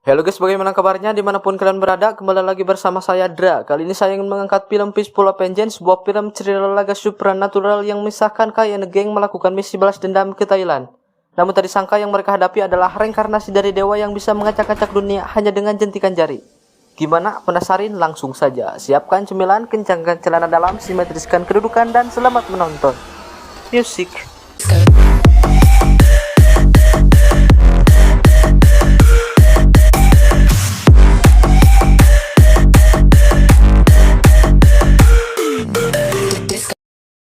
Halo guys, bagaimana kabarnya dimanapun kalian berada? Kembali lagi bersama saya Dra. Kali ini saya ingin mengangkat film Fistful of Vengeance, sebuah film cerita laga supernatural yang mengisahkan Kai and the Gang melakukan misi balas dendam ke Thailand. Namun tak disangka yang mereka hadapi adalah reinkarnasi dari dewa yang bisa mengacak-acak dunia hanya dengan jentikan jari. Gimana? Penasaran? Langsung saja siapkan cemilan, kencangkan celana dalam, simetriskan kedudukan, dan selamat menonton. Music.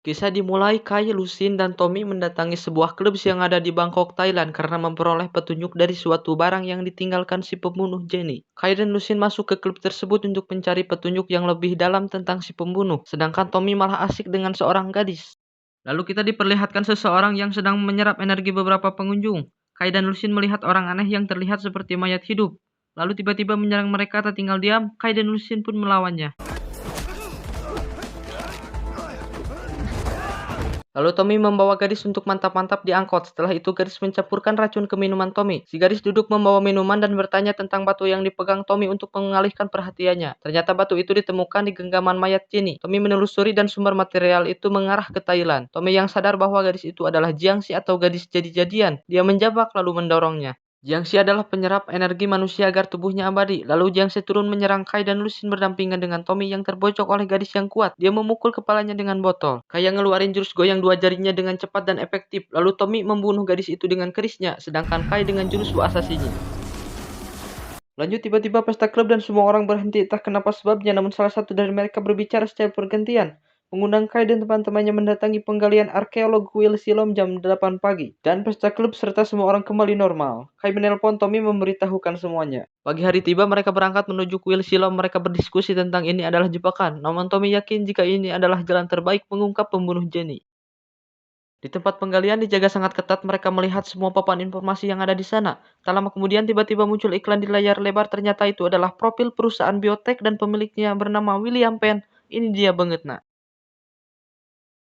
Kisah dimulai Kai, Lusin, dan Tommy mendatangi sebuah klub yang ada di Bangkok, Thailand karena memperoleh petunjuk dari suatu barang yang ditinggalkan si pembunuh Jenny. Kai dan Lusin masuk ke klub tersebut untuk mencari petunjuk yang lebih dalam tentang si pembunuh, sedangkan Tommy malah asik dengan seorang gadis. Lalu kita diperlihatkan seseorang yang sedang menyerap energi beberapa pengunjung. Kai dan Lusin melihat orang aneh yang terlihat seperti mayat hidup. Lalu tiba-tiba menyerang mereka tak tinggal diam, Kai dan Lusin pun melawannya. Lalu Tommy membawa gadis untuk mantap-mantap di angkot. Setelah itu gadis mencampurkan racun ke minuman Tommy. Si gadis duduk membawa minuman dan bertanya tentang batu yang dipegang Tommy untuk mengalihkan perhatiannya. Ternyata batu itu ditemukan di genggaman mayat Jenny. Tommy menelusuri dan sumber material itu mengarah ke Thailand. Tommy yang sadar bahwa gadis itu adalah Jiangxi atau gadis jadi-jadian. Dia menjabak lalu mendorongnya. Jiangxi adalah penyerap energi manusia agar tubuhnya abadi. Lalu Jiangxi turun menyerang Kai dan Lusin berdampingan dengan Tommy yang terbocok oleh gadis yang kuat. Dia memukul kepalanya dengan botol. Kai yang ngeluarin jurus goyang dua jarinya dengan cepat dan efektif. Lalu Tommy membunuh gadis itu dengan kerisnya, sedangkan Kai dengan jurus asasinya. Lanjut tiba-tiba pesta klub dan semua orang berhenti, entah kenapa sebabnya, namun salah satu dari mereka berbicara secara bergantian. Mengundang Kai dan teman-temannya mendatangi penggalian arkeolog kuil Silom jam 8 pagi. Dan pesta klub serta semua orang kembali normal. Kai menelpon Tommy memberitahukan semuanya. Pagi hari tiba mereka berangkat menuju kuil Silom. Mereka berdiskusi tentang ini adalah jebakan. Namun Tommy yakin jika ini adalah jalan terbaik mengungkap pembunuh Jenny. Di tempat penggalian dijaga sangat ketat, mereka melihat semua papan informasi yang ada di sana. Tak lama kemudian tiba-tiba muncul iklan di layar lebar, ternyata itu adalah profil perusahaan biotek dan pemiliknya bernama William Penn. Ini dia banget nak.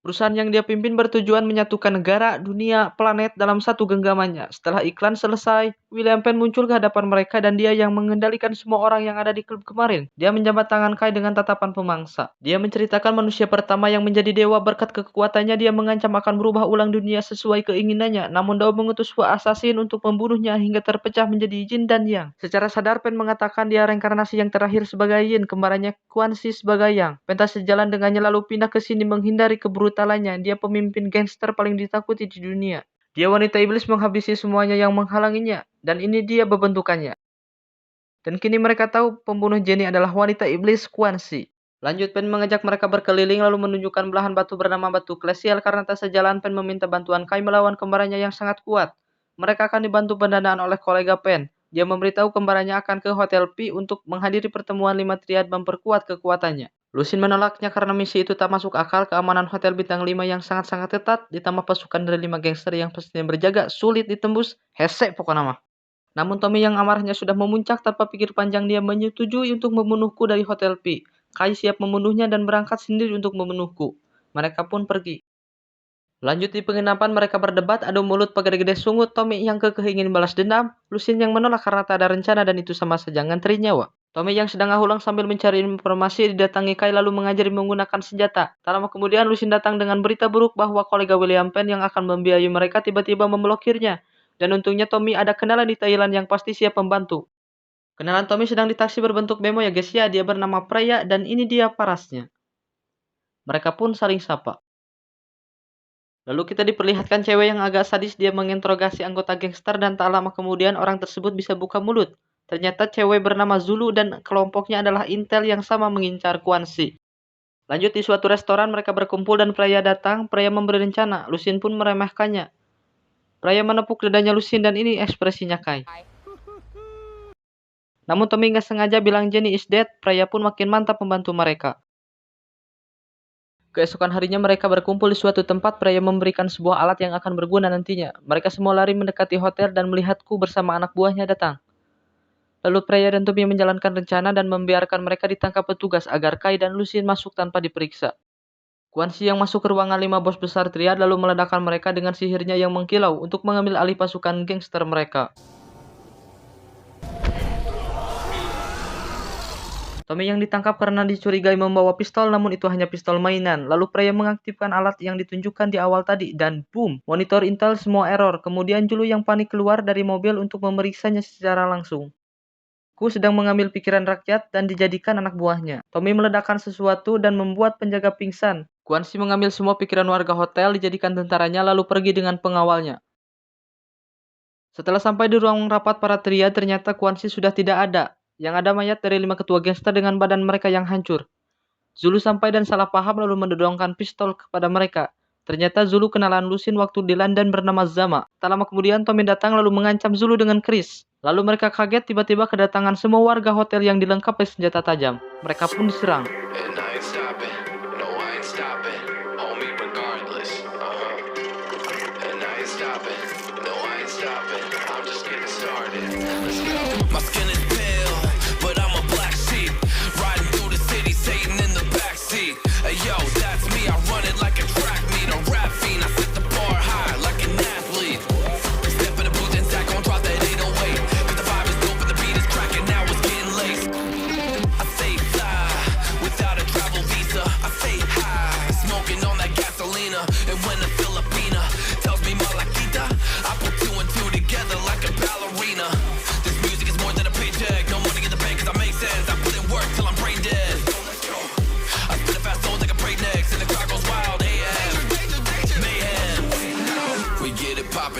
Perusahaan yang dia pimpin bertujuan menyatukan negara, dunia, planet dalam satu genggamannya. Setelah iklan selesai, William Penn muncul ke hadapan mereka dan dia yang mengendalikan semua orang yang ada di klub kemarin. Dia menjabat tangan Kai dengan tatapan pemangsa. Dia menceritakan manusia pertama yang menjadi dewa berkat kekuatannya. Dia mengancam akan merubah ulang dunia sesuai keinginannya. Namun Dao mengutus assassin untuk membunuhnya hingga terpecah menjadi Yin dan Yang. Secara sadar Penn mengatakan dia reinkarnasi yang terakhir sebagai Yin, kembarannya Quan Shi sebagai Yang. Penn tak sejalan dengannya lalu pindah ke sini menghindari kebrutalannya. Dia pemimpin gangster paling ditakuti di dunia. Dia wanita iblis menghabisi semuanya yang menghalanginya. Dan ini dia bentukannya. Dan kini mereka tahu pembunuh Jenny adalah wanita iblis Quan Shi. Lanjut Penn mengajak mereka berkeliling lalu menunjukkan belahan batu bernama batu Klesial. Karena tak sejalan, Penn meminta bantuan Kai melawan kembarannya yang sangat kuat. Mereka akan dibantu pendanaan oleh kolega Penn. Dia memberitahu kembarannya akan ke Hotel P untuk menghadiri pertemuan 5 triad memperkuat kekuatannya. Lusin menolaknya karena misi itu tak masuk akal. Keamanan Hotel Bintang 5 yang sangat-sangat ketat, ditambah pasukan dari 5 gangster yang pastinya berjaga, sulit ditembus. Hese pokoknya mah. Namun Tommy yang amarahnya sudah memuncak, tanpa pikir panjang dia menyetujui untuk membunuhku dari Hotel P. Kai siap membunuhnya dan berangkat sendiri untuk membunuhku. Mereka pun pergi. Lanjut di penginapan mereka berdebat, adu mulut pegede-gede sungut. Tommy yang kekeh ingin balas dendam, Lusin yang menolak karena tak ada rencana dan itu sama saja ngantri nyawa. Tommy yang sedang ahulang sambil mencari informasi didatangi Kai lalu mengajari menggunakan senjata. Tak lama kemudian Lusin datang dengan berita buruk bahwa kolega William Penn yang akan membiayai mereka tiba-tiba memblokirnya. Dan untungnya Tommy ada kenalan di Thailand yang pasti siap membantu. Kenalan Tommy sedang di taksi berbentuk bemo ya guys ya, dia bernama Freya dan ini dia parasnya. Mereka pun saling sapa. Lalu kita diperlihatkan cewek yang agak sadis, dia menginterogasi anggota gangster dan tak lama kemudian orang tersebut bisa buka mulut. Ternyata cewek bernama Zulu dan kelompoknya adalah Intel yang sama mengincar Quan Shi. Lanjut di suatu restoran mereka berkumpul dan Freya datang. Freya memberi rencana, Lusin pun meremehkannya. Freya menepuk dadanya Lusin dan ini ekspresinya Kai. Namun Tommy nggak sengaja bilang Jenny is dead. Freya pun makin mantap membantu mereka. Keesokan harinya mereka berkumpul di suatu tempat. Freya memberikan sebuah alat yang akan berguna nantinya. Mereka semua lari mendekati hotel dan melihatku bersama anak buahnya datang. Lalu Freya dan Tommy menjalankan rencana dan membiarkan mereka ditangkap petugas agar Kai dan Lusin masuk tanpa diperiksa. Quan Shi yang masuk ke ruangan 5 bos besar triad lalu meledakkan mereka dengan sihirnya yang mengkilau untuk mengambil alih pasukan gangster mereka. Tommy yang ditangkap karena dicurigai membawa pistol, namun itu hanya pistol mainan. Lalu Freya mengaktifkan alat yang ditunjukkan di awal tadi dan boom, monitor intel semua error. Kemudian Julu yang panik keluar dari mobil untuk memeriksanya secara langsung. Ku sedang mengambil pikiran rakyat dan dijadikan anak buahnya. Tommy meledakkan sesuatu dan membuat penjaga pingsan. Quan Shi mengambil semua pikiran warga hotel, dijadikan tentaranya lalu pergi dengan pengawalnya. Setelah sampai di ruang rapat para tria, ternyata Quan Shi sudah tidak ada. Yang ada mayat dari 5 ketua gangster dengan badan mereka yang hancur. Zulu sampai dan salah paham lalu mendodongkan pistol kepada mereka. Ternyata Zulu kenalan Lusin waktu di London bernama Zama. Tak lama kemudian Tommy datang lalu mengancam Zulu dengan keris. Lalu mereka kaget tiba-tiba kedatangan semua warga hotel yang dilengkapi senjata tajam. Mereka pun diserang.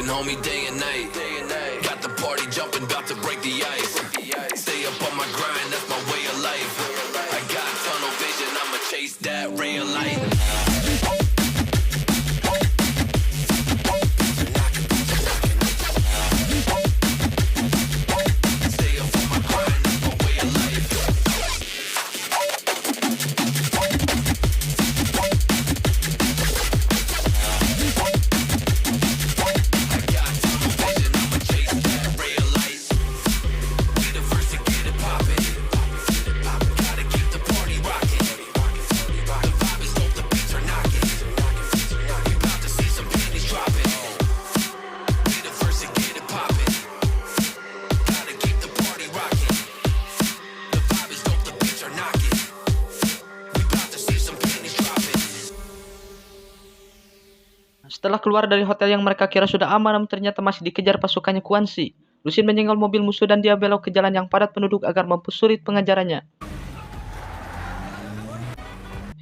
Homie, day and night. Got the party jumping, about to break the ice. Stay up on my grind, that's my way of life. I got tunnel vision, I'ma chase that ray of light. Setelah keluar dari hotel yang mereka kira sudah aman, namun ternyata masih dikejar pasukannya Quan Shi. Lusin menyenggol mobil musuh dan dia belok ke jalan yang padat penduduk agar mempersulit pengejarannya.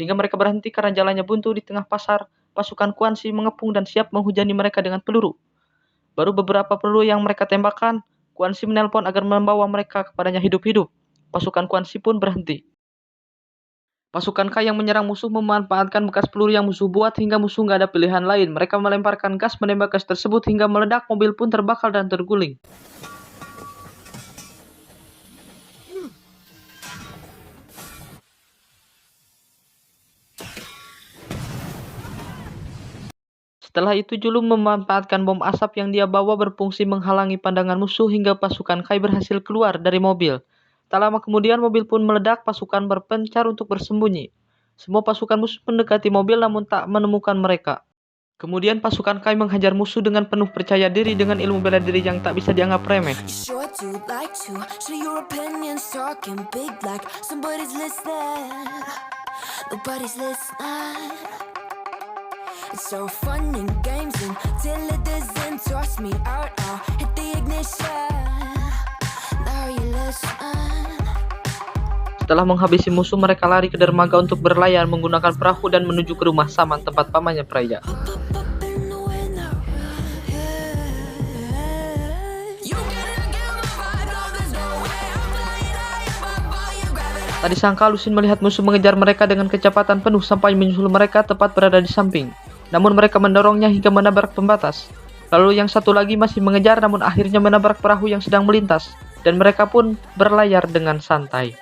Hingga mereka berhenti karena jalannya buntu di tengah pasar. Pasukan Quan Shi mengepung dan siap menghujani mereka dengan peluru. Baru beberapa peluru yang mereka tembakkan, Quan Shi menelpon agar membawa mereka kepadanya hidup-hidup. Pasukan Quan Shi pun berhenti. Pasukan Kai yang menyerang musuh memanfaatkan bekas peluru yang musuh buat hingga musuh nggak ada pilihan lain. Mereka melemparkan gas menembak gas tersebut hingga meledak, mobil pun terbakar dan terguling. Setelah itu Julu memanfaatkan bom asap yang dia bawa berfungsi menghalangi pandangan musuh hingga pasukan Kai berhasil keluar dari mobil. Tak lama kemudian mobil pun meledak, pasukan berpencar untuk bersembunyi. Semua pasukan musuh mendekati mobil namun tak menemukan mereka. Kemudian pasukan Kai menghajar musuh dengan penuh percaya diri dengan ilmu bela diri yang tak bisa dianggap remeh. Setelah menghabisi musuh, mereka lari ke dermaga untuk berlayar menggunakan perahu dan menuju ke rumah Saman, tempat pamannya Freya. Tak disangka Lusin melihat musuh mengejar mereka dengan kecepatan penuh sampai menyusul mereka tepat berada di samping. Namun mereka mendorongnya hingga menabrak pembatas. Lalu yang satu lagi masih mengejar namun akhirnya menabrak perahu yang sedang melintas. Dan mereka pun berlayar dengan santai.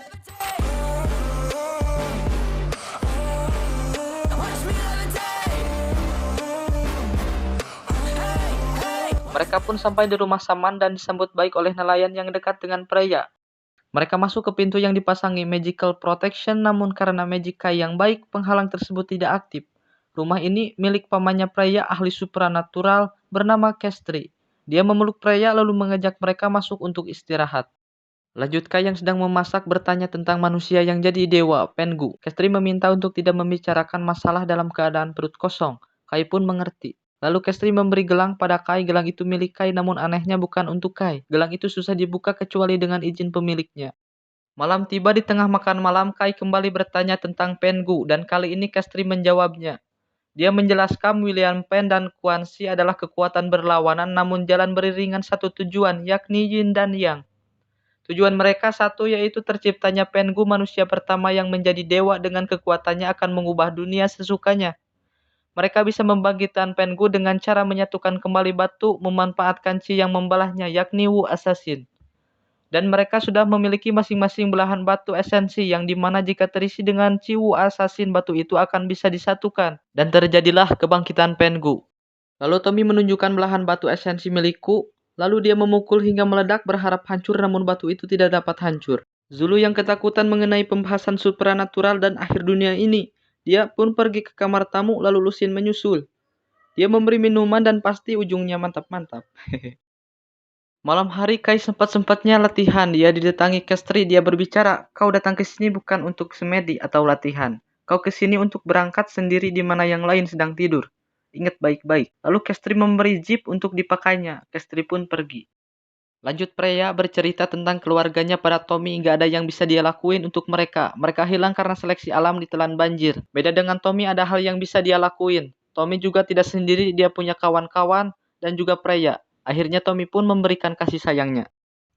Mereka pun sampai di rumah Saman dan disambut baik oleh nelayan yang dekat dengan Freya. Mereka masuk ke pintu yang dipasangi magical protection, namun karena magic Kai yang baik, penghalang tersebut tidak aktif. Rumah ini milik pamannya pria ahli supranatural bernama Kestri. Dia memeluk pria lalu mengajak mereka masuk untuk istirahat. Lanjut Kai yang sedang memasak bertanya tentang manusia yang jadi dewa, Pengu. Kestri meminta untuk tidak membicarakan masalah dalam keadaan perut kosong. Kai pun mengerti. Lalu Kestri memberi gelang pada Kai. Gelang itu milik Kai namun anehnya bukan untuk Kai. Gelang itu susah dibuka kecuali dengan izin pemiliknya. Malam tiba di tengah makan malam, Kai kembali bertanya tentang Pengu dan kali ini Kestri menjawabnya. Dia menjelaskan William Penn dan Quan Chi adalah kekuatan berlawanan namun jalan beriringan satu tujuan, yakni Yin dan Yang. Tujuan mereka satu yaitu terciptanya Pengu, manusia pertama yang menjadi dewa dengan kekuatannya akan mengubah dunia sesukanya. Mereka bisa membangkitkan Pengu dengan cara menyatukan kembali batu, memanfaatkan Chi yang membalahnya yakni Wu Assassin. Dan mereka sudah memiliki masing-masing belahan batu esensi yang dimana jika terisi dengan Chi Wu Assassin batu itu akan bisa disatukan. Dan terjadilah kebangkitan Pengu. Lalu Tommy menunjukkan belahan batu esensi milikku. Lalu dia memukul hingga meledak berharap hancur namun batu itu tidak dapat hancur. Zulu yang ketakutan mengenai pembahasan supranatural dan akhir dunia ini. Dia pun pergi ke kamar tamu lalu Lucien menyusul. Dia memberi minuman dan pasti ujungnya mantap-mantap. Malam hari Kai sempat-sempatnya latihan. Dia didatangi Kestri. Dia berbicara, kau datang ke sini bukan untuk semedi atau latihan. Kau ke sini untuk berangkat sendiri di mana yang lain sedang tidur. Ingat baik-baik. Lalu Kestri memberi jeep untuk dipakainya. Kestri pun pergi. Lanjut Freya bercerita tentang keluarganya pada Tommy nggak ada yang bisa dia lakuin untuk mereka. Mereka hilang karena seleksi alam ditelan banjir. Beda dengan Tommy ada hal yang bisa dia lakuin. Tommy juga tidak sendiri, dia punya kawan-kawan dan juga Freya. Akhirnya Tommy pun memberikan kasih sayangnya.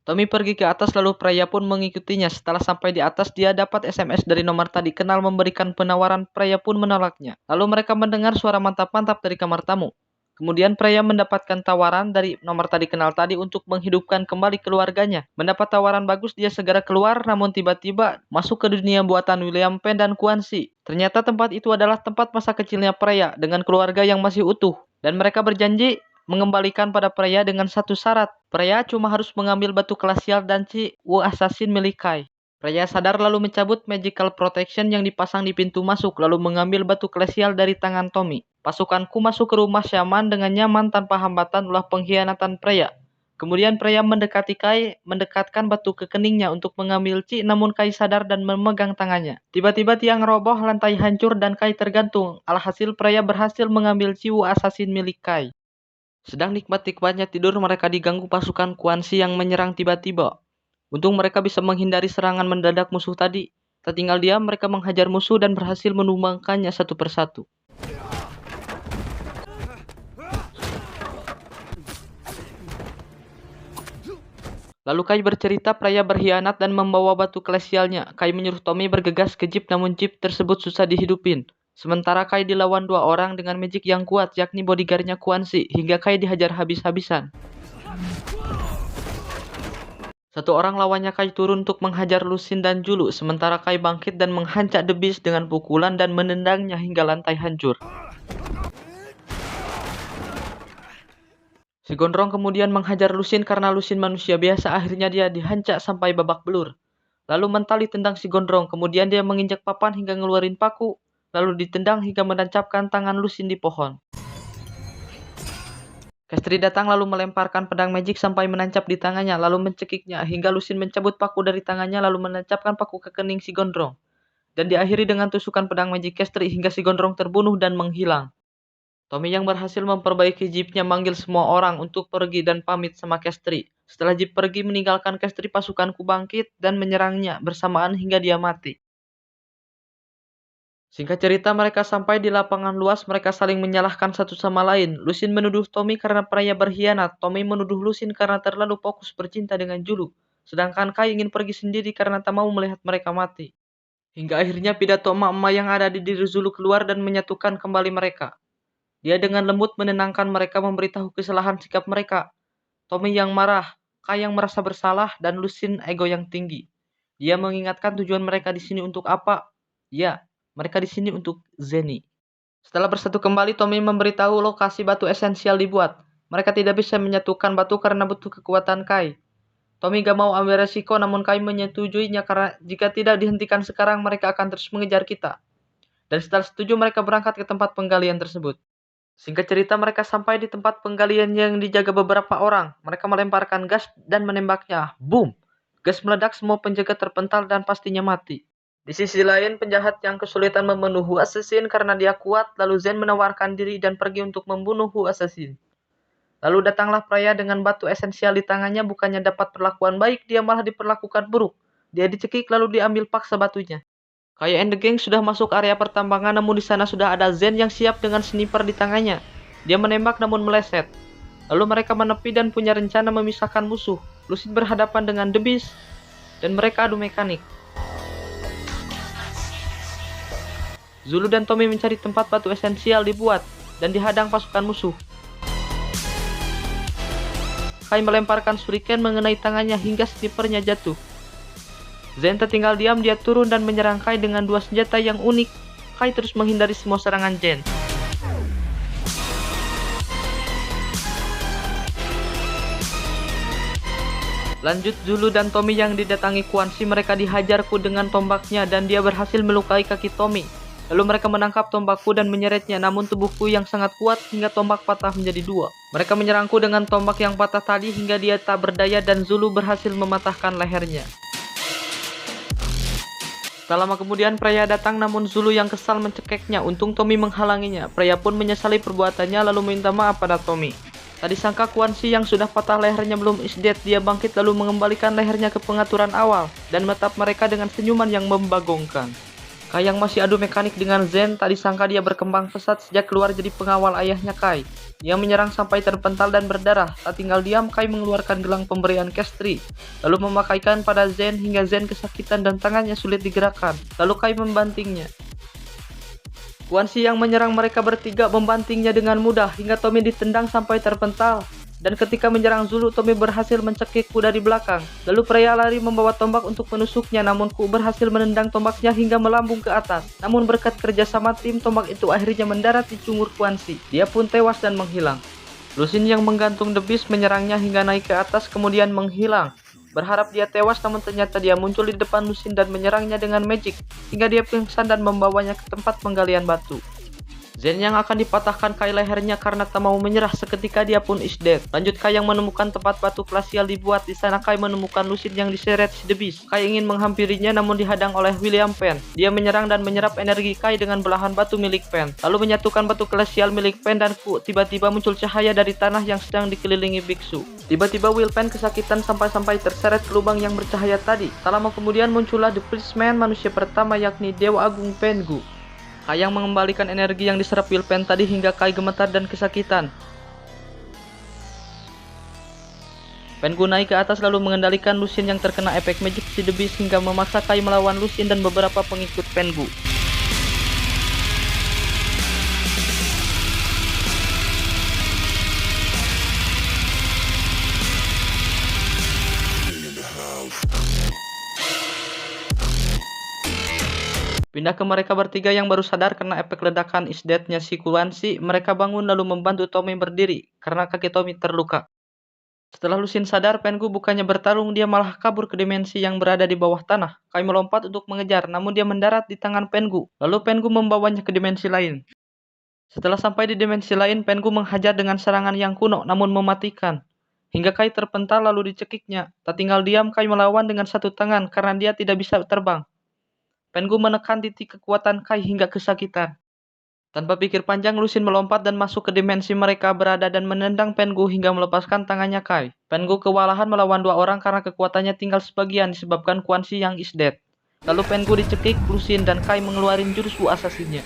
Tommy pergi ke atas lalu Freya pun mengikutinya. Setelah sampai di atas dia dapat SMS dari nomor tadi kenal memberikan penawaran. Freya pun menolaknya. Lalu mereka mendengar suara mantap-mantap dari kamar tamu. Kemudian Freya mendapatkan tawaran dari nomor tadi kenal tadi untuk menghidupkan kembali keluarganya. Mendapat tawaran bagus dia segera keluar namun tiba-tiba masuk ke dunia buatan William Penn dan Quan Chi. Ternyata tempat itu adalah tempat masa kecilnya Freya dengan keluarga yang masih utuh. Dan mereka berjanji mengembalikan pada Freya dengan satu syarat. Freya cuma harus mengambil batu klasial dan Chi Wu Assassin milik Kai. Freya sadar lalu mencabut magical protection yang dipasang di pintu masuk lalu mengambil batu klasial dari tangan Tommy. Pasukanku masuk ke rumah Shaman dengan nyaman tanpa hambatan ulah pengkhianatan Freya. Kemudian Freya mendekati Kai, mendekatkan batu ke keningnya untuk mengambil Chi namun Kai sadar dan memegang tangannya. Tiba-tiba tiang roboh, lantai hancur dan Kai tergantung. Alhasil Freya berhasil mengambil Chi Wu Assassin milik Kai. Sedang nikmat-nikmatnya tidur mereka diganggu pasukan Quan Chi yang menyerang tiba-tiba. Untung mereka bisa menghindari serangan mendadak musuh tadi. Tak tinggal diam mereka menghajar musuh dan berhasil menumbangkannya satu persatu. Lalu Kai bercerita Freya berkhianat dan membawa batu klasialnya. Kai menyuruh Tommy bergegas ke jeep namun jeep tersebut susah dihidupin. Sementara Kai dilawan dua orang dengan magic yang kuat yakni bodyguardnya Quan Chi hingga Kai dihajar habis-habisan. Satu orang lawannya Kai turun untuk menghajar Lucien dan Julu sementara Kai bangkit dan menghancak The Beast dengan pukulan dan menendangnya hingga lantai hancur. Si Gondrong kemudian menghajar Lucien karena Lucien manusia biasa akhirnya dia dihancak sampai babak belur. Lalu mentali tendang si Gondrong kemudian dia menginjak papan hingga ngeluarin paku. Lalu ditendang hingga menancapkan tangan Lucien di pohon. Kestri datang lalu melemparkan pedang magic sampai menancap di tangannya lalu mencekiknya hingga Lucien mencabut paku dari tangannya lalu menancapkan paku ke kening si Gondrong. Dan diakhiri dengan tusukan pedang magic Kestri hingga si Gondrong terbunuh dan menghilang. Tommy yang berhasil memperbaiki jeepnya manggil semua orang untuk pergi dan pamit sama Kestri. Setelah jeep pergi meninggalkan Kestri pasukanku bangkit dan menyerangnya bersamaan hingga dia mati. Singkat cerita mereka sampai di lapangan luas mereka saling menyalahkan satu sama lain. Lucien menuduh Tommy karena Freya berkhianat. Tommy menuduh Lucien karena terlalu fokus bercinta dengan Julu. Sedangkan Kai ingin pergi sendiri karena tak mau melihat mereka mati. Hingga akhirnya pidato emak-emak yang ada di diri Zulu keluar dan menyatukan kembali mereka. Dia dengan lembut menenangkan mereka memberitahu kesalahan sikap mereka. Tommy yang marah, Kai yang merasa bersalah, dan Lucien ego yang tinggi. Dia mengingatkan tujuan mereka di sini untuk apa? Ya, mereka di sini untuk Zenny. Setelah bersatu kembali, Tommy memberitahu lokasi batu esensial dibuat. Mereka tidak bisa menyatukan batu karena butuh kekuatan Kai. Tommy gak mau ambil resiko namun Kai menyetujuinya karena jika tidak dihentikan sekarang mereka akan terus mengejar kita. Dan setelah setuju mereka berangkat ke tempat penggalian tersebut. Singkat cerita mereka sampai di tempat penggalian yang dijaga beberapa orang. Mereka melemparkan gas dan menembaknya. Boom! Gas meledak, semua penjaga terpental dan pastinya mati. Di sisi lain, penjahat yang kesulitan membunuh Hu Assassin karena dia kuat, lalu Zen menawarkan diri dan pergi untuk membunuh Hu Assassin. Lalu datanglah pria dengan batu esensial di tangannya, bukannya dapat perlakuan baik, dia malah diperlakukan buruk. Dia dicekik lalu diambil paksa batunya. Kai and the Gang sudah masuk area pertambangan, namun di sana sudah ada Zen yang siap dengan sniper di tangannya. Dia menembak namun meleset. Lalu mereka menepi dan punya rencana memisahkan musuh. Lucid berhadapan dengan The Beast dan mereka adu mekanik. Zulu dan Tommy mencari tempat batu esensial dibuat dan dihadang pasukan musuh. Kai melemparkan shuriken mengenai tangannya hingga snipernya jatuh. Zen tertinggal diam, dia turun dan menyerang Kai dengan dua senjata yang unik. Kai terus menghindari semua serangan Zen. Lanjut Zulu dan Tommy yang didatangi Quan Chi, mereka dihajar Ku dengan tombaknya dan dia berhasil melukai kaki Tommy. Lalu mereka menangkap tombakku dan menyeretnya, namun tubuhku yang sangat kuat hingga tombak patah menjadi dua. Mereka menyerangku dengan tombak yang patah tadi hingga dia tak berdaya dan Zulu berhasil mematahkan lehernya. Tak lama kemudian pria datang, namun Zulu yang kesal mencekeknya. Untung Tommy menghalanginya. Pria pun menyesali perbuatannya lalu minta maaf pada Tommy. Tak disangka Quan Chi yang sudah patah lehernya belum is dead. Dia bangkit lalu mengembalikan lehernya ke pengaturan awal dan menatap mereka dengan senyuman yang membagongkan. Kai yang masih adu mekanik dengan Zen, tak disangka dia berkembang pesat sejak keluar jadi pengawal ayahnya Kai. Dia menyerang sampai terpental dan berdarah. Tak tinggal diam, Kai mengeluarkan gelang pemberian Kestri, lalu memakaikan pada Zen hingga Zen kesakitan dan tangannya sulit digerakkan. Lalu Kai membantingnya. Quan Chi yang menyerang mereka bertiga membantingnya dengan mudah hingga Tommy ditendang sampai terpental. Dan ketika menyerang Zulu, Tommy berhasil mencekik Ku dari belakang. Lalu pria lari membawa tombak untuk menusuknya, namun Ku berhasil menendang tombaknya hingga melambung ke atas. Namun berkat kerjasama tim, tombak itu akhirnya mendarat di cungur Quan Chi. Dia pun tewas dan menghilang. Lucid yang menggantung The Beast menyerangnya hingga naik ke atas kemudian menghilang. Berharap dia tewas, namun ternyata dia muncul di depan Lucid dan menyerangnya dengan magic hingga dia pingsan dan membawanya ke tempat penggalian batu. Zen yang akan dipatahkan Kai lehernya karena tak mau menyerah, seketika dia pun is dead. Lanjut Kai yang menemukan tempat batu klasial dibuat. Di sana Kai menemukan Lucid yang diseret si The Beast. Kai ingin menghampirinya namun dihadang oleh William Penn. Dia menyerang dan menyerap energi Kai dengan belahan batu milik Penn. Lalu menyatukan batu klasial milik Penn dan Ku. Tiba-tiba muncul cahaya dari tanah yang sedang dikelilingi biksu. Tiba-tiba Will Penn kesakitan sampai-sampai terseret ke lubang yang bercahaya tadi. Tak lama kemudian muncullah The Policeman, manusia pertama yakni Dewa Agung Pengu. Kai yang mengembalikan energi yang diserap Will Penn tadi hingga Kai gemetar dan kesakitan. Pengu naik ke atas lalu mengendalikan Lucid yang terkena efek magic si The Beast hingga memaksa Kai melawan Lucid dan beberapa pengikut Pengu. Pindah ke mereka bertiga yang baru sadar karena efek ledakan is dead-nya si Quan Chi. Mereka bangun lalu membantu Tommy berdiri karena kaki Tommy terluka. Setelah Lucid sadar, Pengu bukannya bertarung, dia malah kabur ke dimensi yang berada di bawah tanah. Kai melompat untuk mengejar, namun dia mendarat di tangan Pengu. Lalu Pengu membawanya ke dimensi lain. Setelah sampai di dimensi lain, Pengu menghajar dengan serangan yang kuno namun mematikan. Hingga Kai terpental lalu dicekiknya. Tak tinggal diam, Kai melawan dengan satu tangan karena dia tidak bisa terbang. Pengu menekan titik kekuatan Kai hingga kesakitan. Tanpa pikir panjang, Lucid melompat dan masuk ke dimensi mereka berada dan menendang Pengu hingga melepaskan tangannya Kai. Pengu kewalahan melawan dua orang karena kekuatannya tinggal sebagian disebabkan Quan Chi yang is dead. Lalu Pengu dicekik, Lucid dan Kai mengeluarkan jurus Wu Assassin-nya.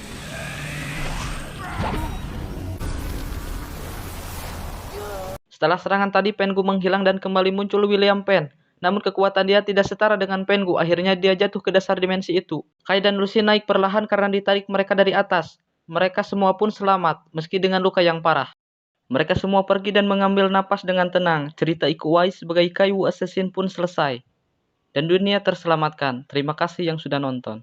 Setelah serangan tadi, Pengu menghilang dan kembali muncul William Penn. Namun kekuatan dia tidak setara dengan Pengu, akhirnya dia jatuh ke dasar dimensi itu. Kai dan Lucid naik perlahan karena ditarik mereka dari atas. Mereka semua pun selamat, meski dengan luka yang parah. Mereka semua pergi dan mengambil napas dengan tenang. Cerita Iko Uwais sebagai Kai Wu Assassin pun selesai. Dan dunia terselamatkan. Terima kasih yang sudah nonton.